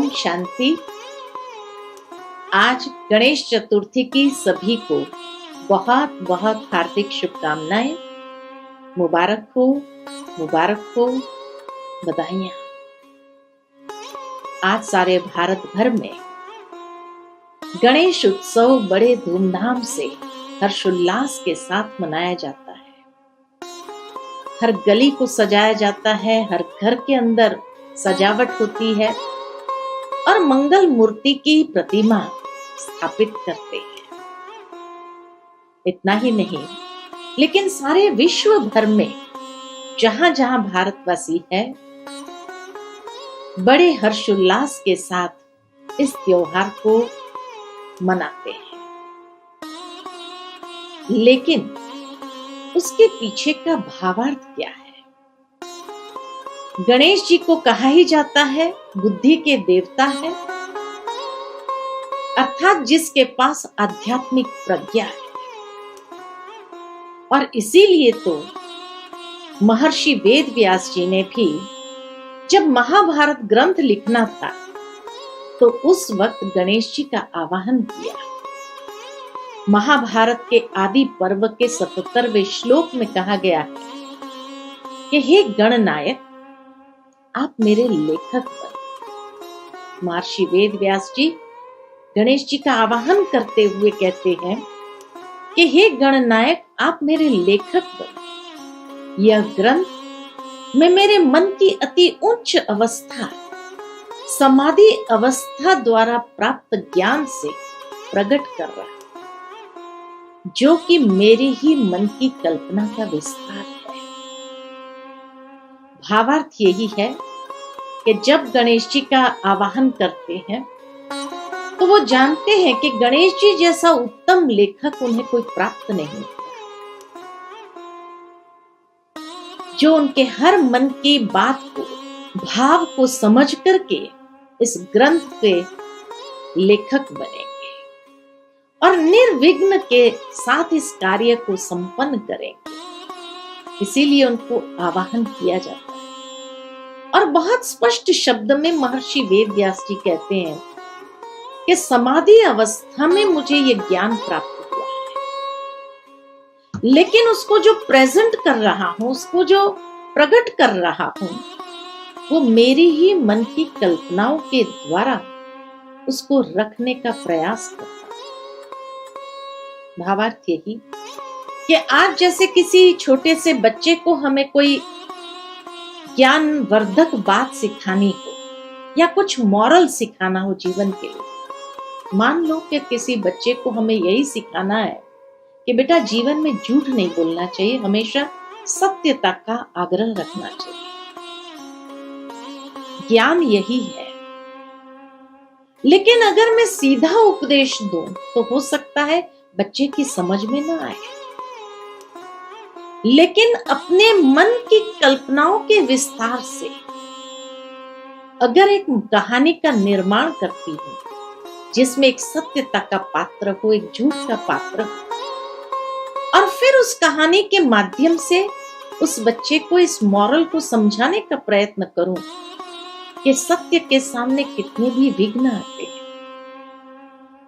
ओम शांति। आज गणेश चतुर्थी की सभी को बहुत बहुत हार्दिक शुभकामनाएं। मुबारक हो, बधाइयां। आज सारे भारत भर में गणेश उत्सव बड़े धूमधाम से हर्षोल्लास के साथ मनाया जाता है। हर गली को सजाया जाता है, हर घर के अंदर सजावट होती है और मंगल मूर्ति की प्रतिमा स्थापित करते हैं। इतना ही नहीं, लेकिन सारे विश्व भर में जहां जहां भारतवासी है, बड़े हर्षोल्लास के साथ इस त्योहार को मनाते हैं। लेकिन उसके पीछे का भावार्थ क्या है? गणेश जी को कहा ही जाता है बुद्धि के देवता है, अर्थात जिसके पास आध्यात्मिक प्रज्ञा है। और इसीलिए तो महर्षि वेद व्यास जी ने भी जब महाभारत ग्रंथ लिखना था तो उस वक्त गणेश जी का आवाहन किया। महाभारत के आदि पर्व के 77वें श्लोक में कहा गया है कि हे गणनायक, आप मेरे लेखक बनो। महर्षि वेद व्यास जी गणेश जी का आवाहन करते हुए कहते हैं कि हे गणनायक, आप मेरे लेखक बनो। यह ग्रंथ मैं मेरे मन की अति उच्च अवस्था, समाधि अवस्था द्वारा प्राप्त ज्ञान से प्रकट कर रहा है, जो कि मेरे ही मन की कल्पना का विस्तार है। भावार्थ यही है कि जब गणेश जी का आवाहन करते हैं तो वो जानते हैं कि गणेश जी जैसा उत्तम लेखक उन्हें कोई प्राप्त नहीं, जो उनके हर मन की बात को, भाव को समझ करके इस ग्रंथ के लेखक बनेंगे और निर्विघ्न के साथ इस कार्य को संपन्न करेंगे। इसीलिए उनको आवाहन किया जाता है। और बहुत स्पष्ट शब्द में महर्षि वेद व्यास जी कहते हैं कि समाधि अवस्था में मुझे ये ज्ञान प्राप्त हुआ है, लेकिन उसको जो प्रेजेंट कर रहा हूं, उसको जो प्रकट कर रहा हूं, वो मेरी ही मन की कल्पनाओं के द्वारा उसको रखने का प्रयास करता है। भावार्थ यही कि आज जैसे किसी छोटे से बच्चे को हमें कोई ज्ञानवर्धक बात सिखानी हो या कुछ मॉरल सिखाना हो जीवन के लिए, मान लो कि किसी बच्चे को हमें यही सिखाना है कि बेटा जीवन में झूठ नहीं बोलना चाहिए, हमेशा सत्यता का आग्रह रखना चाहिए। ज्ञान यही है। लेकिन अगर मैं सीधा उपदेश दूं तो हो सकता है बच्चे की समझ में ना आए, लेकिन अपने मन की कल्पनाओं के विस्तार से अगर एक कहानी का निर्माण करती हूं जिसमें एक सत्यता का पात्र हो, एक झूठ का पात्र हो, और फिर उस कहानी के माध्यम से उस बच्चे को इस मॉरल को समझाने का प्रयत्न करूं कि सत्य के सामने कितने भी विघ्न आते हैं,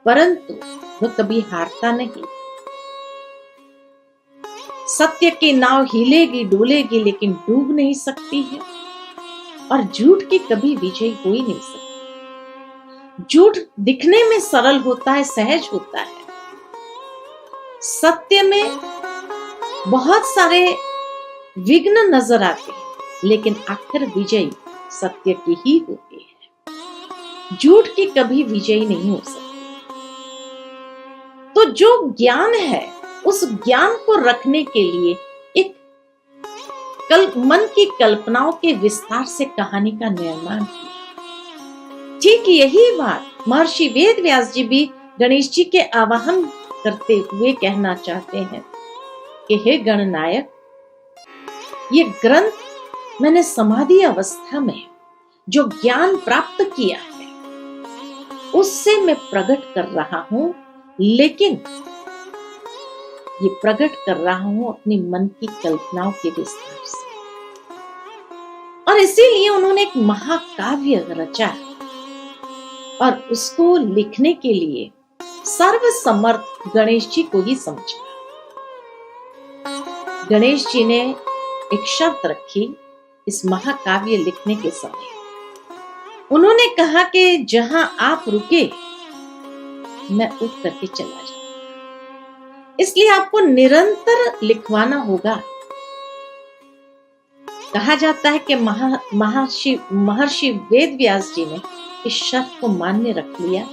परंतु वो कभी हारता नहीं। सत्य की नाव हिलेगी डुलेगी लेकिन डूब नहीं सकती है, और झूठ की कभी विजय हो ही नहीं सकती। झूठ दिखने में सरल होता है, सहज होता है। सत्य में बहुत सारे विघ्न नजर आते हैं, लेकिन आखिर विजय सत्य की ही होती है। झूठ की कभी विजय नहीं हो सकती। तो जो ज्ञान है, उस ज्ञान को रखने के लिए एक मन की कल्पनाओं के विस्तार से कहानी का निर्माण किया। ठीक यही बात महर्षि वेद व्यास जी भी गणेश जी के आवाहन करते हुए कहना चाहते हैं कि हे गणनायक, ये ग्रंथ मैंने समाधि अवस्था में जो ज्ञान प्राप्त किया है उससे मैं प्रकट कर रहा हूं, लेकिन ये प्रकट कर रहा हूं अपनी मन की कल्पनाओं के विस्तार से। और इसीलिए उन्होंने एक महाकाव्य रचा और उसको लिखने के लिए सर्वसमर्थ गणेश जी को ही समझा। गणेश जी ने एक शर्त रखी इस महाकाव्य लिखने के समय। उन्होंने कहा कि जहां आप रुके मैं उठ करके चला जाऊं, इसलिए आपको निरंतर लिखवाना होगा। कहा जाता है कि महर्षि वेद व्यास जी ने इस शर्त को मान्य रख लिया,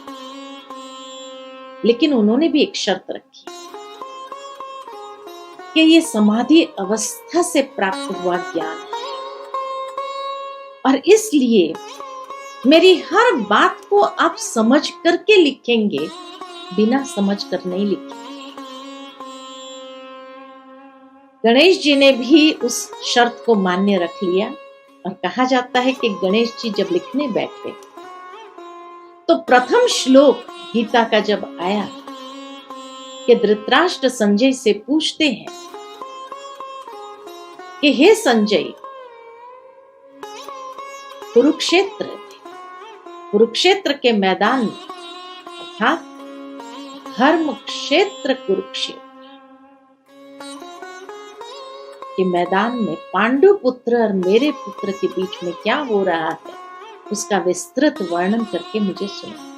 लेकिन उन्होंने भी एक शर्त रखी कि ये समाधि अवस्था से प्राप्त हुआ ज्ञान है और इसलिए मेरी हर बात को आप समझ करके लिखेंगे, बिना समझ कर नहीं लिखेंगे। गणेश जी ने भी उस शर्त को मान्य रख लिया और कहा जाता है कि गणेश जी जब लिखने बैठे तो प्रथम श्लोक गीता का जब आया कि धृतराष्ट्र संजय से पूछते हैं कि हे संजय, कुरुक्षेत्र के मैदान में अर्थात धर्म क्षेत्र कुरुक्षेत्र के मैदान में पांडु पुत्र और मेरे पुत्र के बीच में क्या हो रहा है, उसका विस्तृत वर्णन करके मुझे सुना।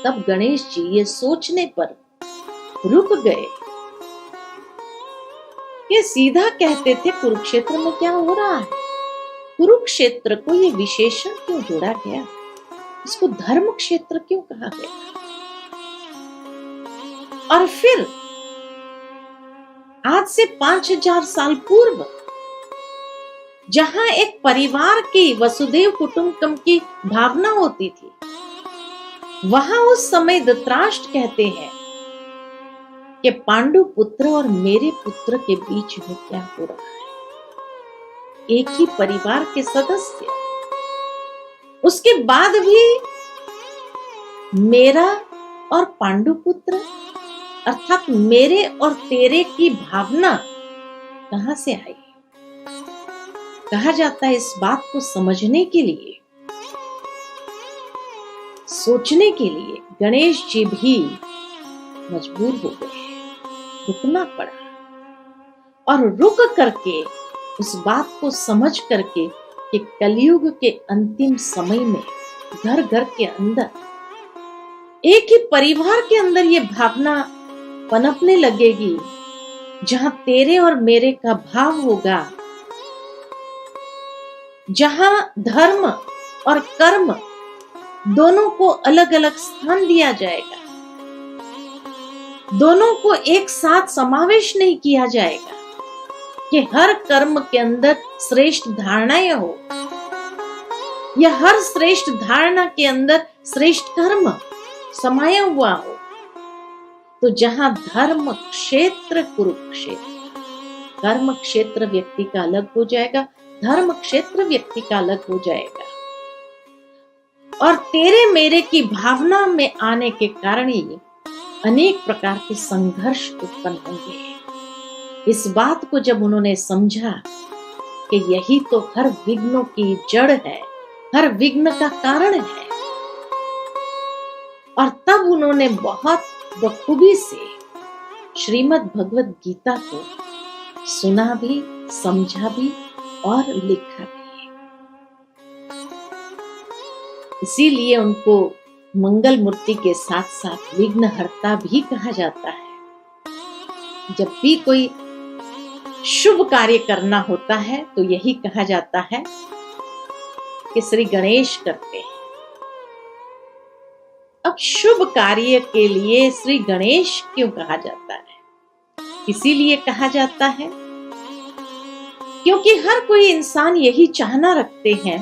तब गणेश जी ये सोचने पर रुक गए कि सीधा कहते थे कुरुक्षेत्र में क्या हो रहा है। कुरुक्षेत्र को ये विशेषण क्यों जोड़ा गया, इसको धर्म क्षेत्र क्यों कहा गया। और फिर आज से 5000 साल पूर्व जहां एक परिवार की वसुदेव कुटुंबकम की भावना होती थी, वहां उस समय धृतराष्ट्र कहते हैं कि पांडु पुत्र और मेरे पुत्र के बीच में क्या हो रहा है। एक ही परिवार के सदस्य, उसके बाद भी मेरा और पांडु पुत्र अर्थात मेरे और तेरे की भावना कहां से आई। कहा जाता है इस बात को समझने के लिए, सोचने के लिए गणेश जी भी मजबूर हो गए, रुकना पड़ा और रुक करके उस बात को समझ करके कि कलयुग के अंतिम समय में घर घर के अंदर एक ही परिवार के अंदर ये भावना पनपने लगेगी, जहां तेरे और मेरे का भाव होगा, जहां धर्म और कर्म दोनों को अलग अलग स्थान दिया जाएगा, दोनों को एक साथ समावेश नहीं किया जाएगा कि हर कर्म के अंदर श्रेष्ठ धारणाएं हो या हर श्रेष्ठ धारणा के अंदर श्रेष्ठ कर्म समाया हुआ हो। तो जहां धर्म क्षेत्र कुरुक्षेत्र, कर्म क्षेत्र व्यक्ति का अलग हो जाएगा, धर्म क्षेत्र व्यक्ति का अलग हो जाएगा और तेरे मेरे की भावना में आने के कारण ही अनेक प्रकार के संघर्ष उत्पन्न होंगे। इस बात को जब उन्होंने समझा कि यही तो हर विघ्नों की जड़ है, हर विघ्न का कारण है, और तब उन्होंने बहुत बखूबी से श्रीमद् भगवत गीता को सुना भी, समझा भी और लिखा भी। इसीलिए उनको मंगल मूर्ति के साथ साथ विघ्नहर्ता भी कहा जाता है। जब भी कोई शुभ कार्य करना होता है तो यही कहा जाता है कि श्री गणेश करते हैं। अब शुभ कार्य के लिए श्री गणेश क्यों कहा जाता है? इसीलिए कहा जाता है क्योंकि हर कोई इंसान यही चाहना रखते हैं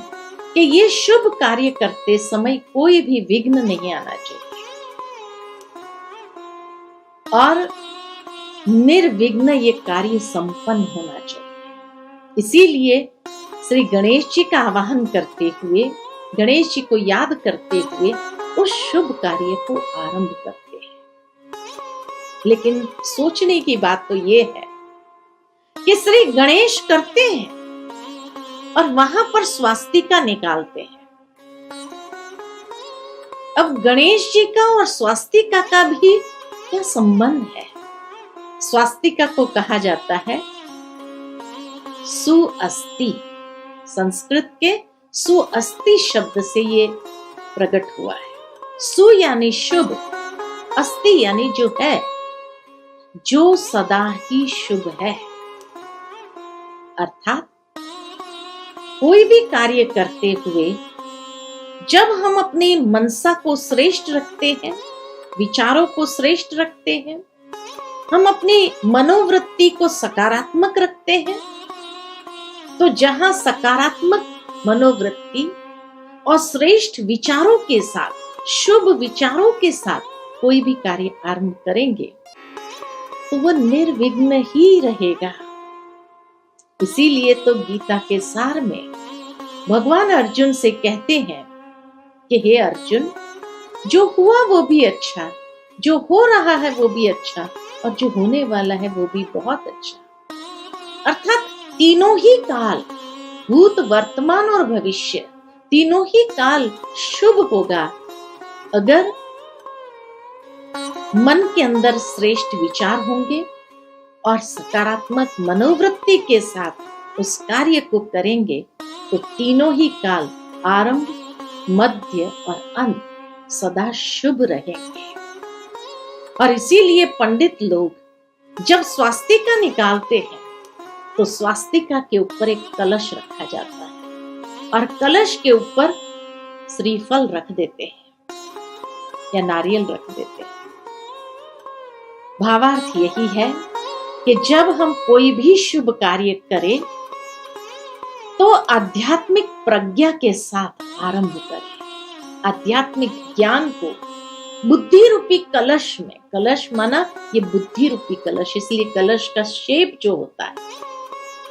कि ये शुभ कार्य करते समय कोई भी विघ्न नहीं आना चाहिए और निर्विघ्न ये कार्य संपन्न होना चाहिए। इसीलिए श्री गणेश जी का आवाहन करते हुए, गणेश जी को याद करते हुए उस शुभ कार्य को आरंभ करते हैं। लेकिन सोचने की बात तो ये है कि श्री गणेश करते हैं और वहां पर स्वास्तिका निकालते हैं। अब गणेश जी का और स्वास्तिका का भी क्या संबंध है? स्वास्तिका को कहा जाता है सुअस्ति। संस्कृत के सुअस्ति शब्द से ये प्रकट हुआ है। सु यानी शुभ, अस्ति यानी जो है, जो सदा ही शुभ है। अर्थात कोई भी कार्य करते हुए जब हम अपनी मनसा को श्रेष्ठ रखते हैं, विचारों को श्रेष्ठ रखते हैं, हम अपनी मनोवृत्ति को सकारात्मक रखते हैं, तो जहां सकारात्मक मनोवृत्ति और श्रेष्ठ विचारों के साथ, शुभ विचारों के साथ कोई भी कार्य आरंभ करेंगे तो वह निर्विघ्न ही रहेगा। इसीलिए तो गीता के सार में भगवान अर्जुन से कहते हैं कि हे अर्जुन, जो हुआ वो भी अच्छा, जो हो रहा है वो भी अच्छा, और जो होने वाला है वो भी बहुत अच्छा। अर्थात तीनों ही काल, भूत, वर्तमान और भविष्य, तीनों ही काल शुभ होगा अगर मन के अंदर श्रेष्ठ विचार होंगे और सकारात्मक मनोवृत्ति के साथ उस कार्य को करेंगे तो तीनों ही काल, आरंभ, मध्य और अंत सदा शुभ रहेंगे। और इसीलिए पंडित लोग जब स्वास्तिका निकालते हैं तो स्वास्तिका के ऊपर एक कलश रखा जाता है और कलश के ऊपर श्रीफल रख देते हैं या नारियल रख देते हैं। भावार्थ यही है कि जब हम कोई भी शुभ कार्य करें तो आध्यात्मिक प्रज्ञा के साथ आरंभ करें। आध्यात्मिक ज्ञान को बुद्धि रूपी कलश में, कलश माना ये बुद्धि रूपी कलश, इसलिए कलश का शेप जो होता है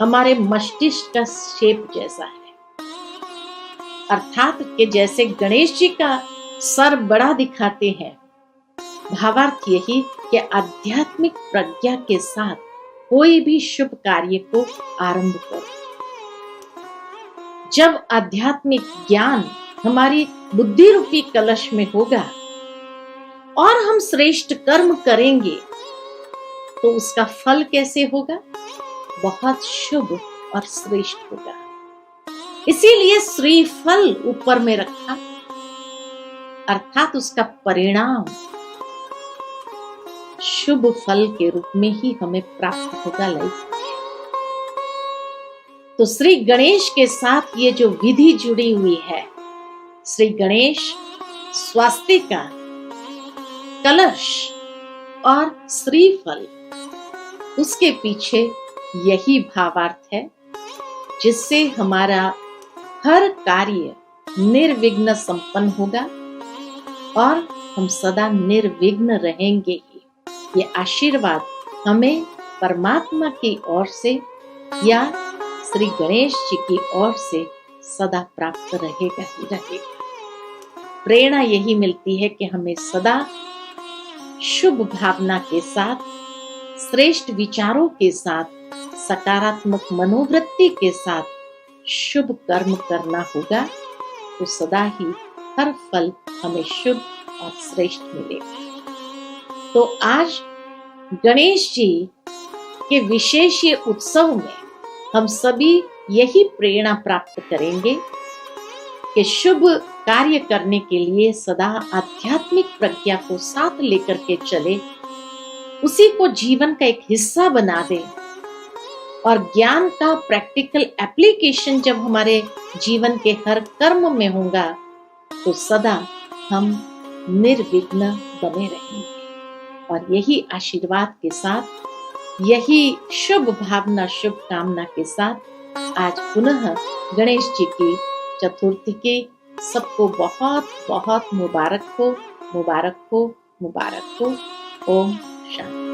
हमारे मस्तिष्क का शेप जैसा है। अर्थात कि जैसे गणेश जी का सर बड़ा दिखाते हैं, भावार्थ यही कि आध्यात्मिक प्रज्ञा के साथ कोई भी शुभ कार्य को आरंभ करो। जब आध्यात्मिक ज्ञान हमारी बुद्धि रूपी कलश में होगा और हम श्रेष्ठ कर्म करेंगे तो उसका फल कैसे होगा? बहुत शुभ और श्रेष्ठ होगा। इसीलिए श्रीफल ऊपर में रखा, अर्थात उसका परिणाम शुभ फल के रूप में ही हमें प्राप्त होगा लाइफ। तो श्री गणेश के साथ ये जो विधि जुड़ी हुई है, श्री गणेश, स्वास्तिका, कलश और श्रीफल, उसके पीछे यही भावार्थ है जिससे हमारा हर कार्य निर्विघ्न संपन्न होगा और हम सदा निर्विघ्न रहेंगे ही। ये आशीर्वाद हमें परमात्मा की ओर से या श्री गणेश जी की ओर से सदा प्राप्त रहेगा ही रहेगा। प्रेरणा यही मिलती है कि हमें सदा शुभ भावना के साथ, श्रेष्ठ विचारों के साथ, सकारात्मक मनोवृत्ति के साथ शुभ कर्म करना होगा तो सदा ही हर फल हमें शुभ और श्रेष्ठ मिलेगा। तो आज गणेश जी के विशेष ये उत्सव में हम सभी यही प्रेरणा प्राप्त करेंगे कि शुभ कार्य करने के लिए सदा आध्यात्मिक प्रज्ञा को साथ लेकर के चले, उसी को जीवन का एक हिस्सा बना दें और ज्ञान का प्रैक्टिकल एप्लीकेशन जब हमारे जीवन के हर कर्म में होगा तो सदा हम निर्विघ्न बने रहेंगे। और यही आशीर्वाद के साथ, यही शुभ भावना, शुभ कामना के साथ आज पुनः गणेश जी की चतुर्थी के सबको बहुत बहुत मुबारक हो, मुबारक हो, मुबारक हो। ओम शांति।